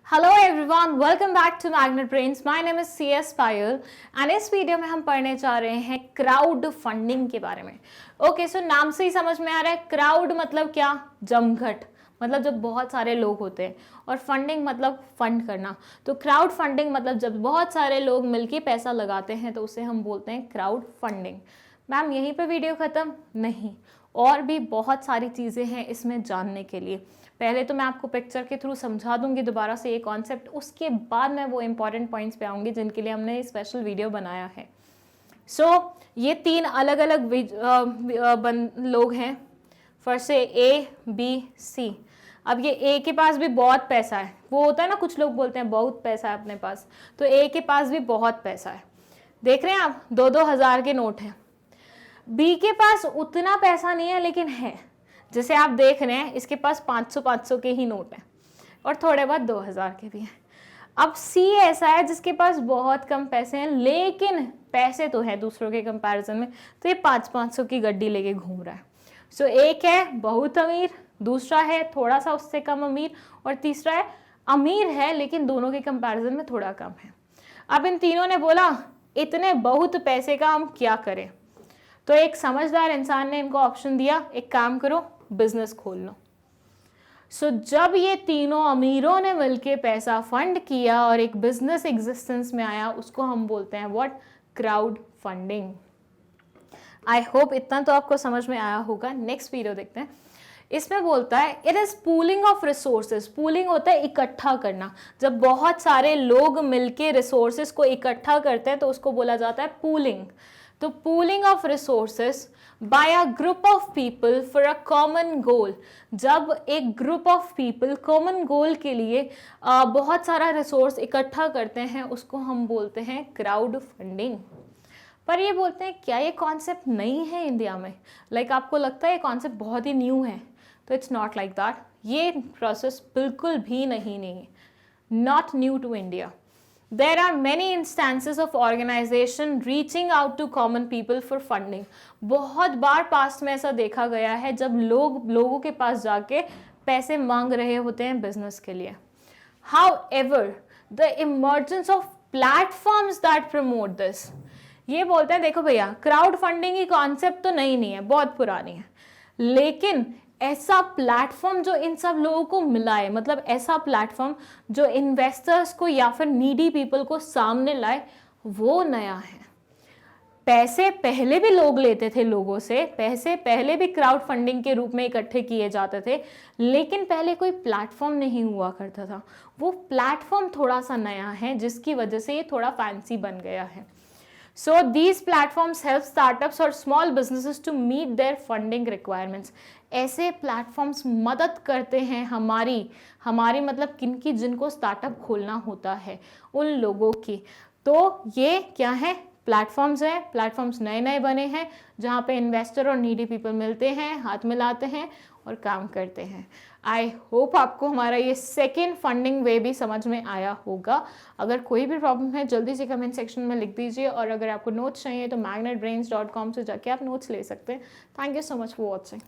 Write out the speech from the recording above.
Hello everyone, welcome back to Magnet Brains. My name is CS Payal and इस video में हम पढ़ने जा रहे हैं क्राउड फंडिंग के बारे में। ओके, सो नाम से ही समझ में आ रहा है, क्राउड मतलब क्या? जमघट, मतलब जब बहुत सारे लोग होते हैं, और फंडिंग मतलब फंड करना। तो क्राउड फंडिंग मतलब जब बहुत सारे लोग मिलके पैसा लगाते हैं तो उसे हम बोलते हैं क्राउड फंडिंग। मैम यहीं पे वीडियो ख़त्म? नहीं, और भी बहुत सारी चीज़ें हैं इसमें जानने के लिए। पहले तो मैं आपको पिक्चर के थ्रू समझा दूंगी दोबारा से ये कॉन्सेप्ट, उसके बाद मैं वो इंपॉर्टेंट पॉइंट्स पे आऊँगी जिनके लिए हमने स्पेशल वीडियो बनाया है। ये तीन अलग अलग लोग हैं। फर्स्ट से ABC। अब ये A के पास भी बहुत पैसा है, वो होता है ना, कुछ लोग बोलते हैं बहुत पैसा है अपने पास, तो A के पास भी बहुत पैसा है। देख रहे हैं आप, 2-2 हज़ार के नोट हैं। B के पास उतना पैसा नहीं है लेकिन है, जैसे आप देख रहे हैं इसके पास 500-500 के ही नोट हैं और थोड़े बहुत 2000 के भी हैं। अब C ऐसा है जिसके पास बहुत कम पैसे हैं लेकिन पैसे तो हैं दूसरों के कंपैरिजन में, तो ये 500-500 की गड्डी लेके घूम रहा है। एक है बहुत अमीर, दूसरा है थोड़ा सा उससे कम अमीर, और तीसरा है अमीर है लेकिन दोनों के कंपैरिजन में थोड़ा कम है। अब इन तीनों ने बोला इतने बहुत पैसे का हम क्या करें, तो एक समझदार इंसान ने इनको ऑप्शन दिया, एक काम करो बिजनेस खोल लो। जब ये तीनों अमीरों ने मिलके पैसा फंड किया और एक बिजनेस एग्जिस्टेंस में आया, उसको हम बोलते हैं what? Crowd funding. I hope इतना तो आपको समझ में आया होगा। नेक्स्ट वीडियो देखते हैं। इसमें बोलता है it is pooling of resources. Pooling होता है इकट्ठा करना। जब बहुत सारे लोग मिलके रिसोर्सेज को इकट्ठा करते हैं तो उसको बोला जाता है पूलिंग। तो pooling of resources by a group of people for a common goal. जब एक group of people common goal के लिए बहुत सारा रिसोर्स इकट्ठा करते हैं उसको हम बोलते हैं क्राउड फंडिंग। पर ये बोलते हैं क्या ये कॉन्सेप्ट नहीं है इंडिया में? आपको लगता है ये कॉन्सेप्ट बहुत ही न्यू है, तो इट्स नॉट लाइक दैट। ये प्रोसेस बिल्कुल भी नहीं है, not new to India. There are many instances of organization reaching out to common people for funding. बहुत बार पास्ट में ऐसा देखा गया है जब लोगों के पास जाके पैसे मांग रहे होते हैं बिजनेस के लिए। However, the emergence of platforms that promote this. ये बोलते हैं देखो भैया, क्राउड फंडिंग की कॉन्सेप्ट तो नई है, बहुत पुरानी है, लेकिन ऐसा प्लेटफॉर्म जो इन सब लोगों को मिलाए, मतलब ऐसा प्लेटफॉर्म जो इन्वेस्टर्स को या फिर नीडी पीपल को सामने लाए, वो नया है। पैसे पहले भी लोग लेते थे लोगों से, पैसे पहले भी क्राउड फंडिंग के रूप में इकट्ठे किए जाते थे, लेकिन पहले कोई प्लेटफॉर्म नहीं हुआ करता था। वो प्लेटफॉर्म थोड़ा सा नया है जिसकी वजह से ये थोड़ा फैंसी बन गया है। So these platforms help startups और small businesses to meet their funding requirements. ऐसे प्लेटफॉर्म्स मदद करते हैं हमारी मतलब किनकी, जिनको स्टार्टअप खोलना होता है उन लोगों की। तो ये क्या है? प्लेटफॉर्म्स हैं। प्लेटफॉर्म्स नए बने हैं जहाँ पे इन्वेस्टर और नीडी पीपल मिलते हैं, हाथ मिलाते हैं और काम करते हैं। आई होप आपको हमारा ये सेकेंड फंडिंग वे भी समझ में आया होगा। अगर कोई भी प्रॉब्लम है जल्दी से कमेंट सेक्शन में लिख दीजिए, और अगर आपको नोट्स चाहिए तो magnetbrainsbhopal से जाके आप नोट्स ले सकते हैं। Thank you so much for watching.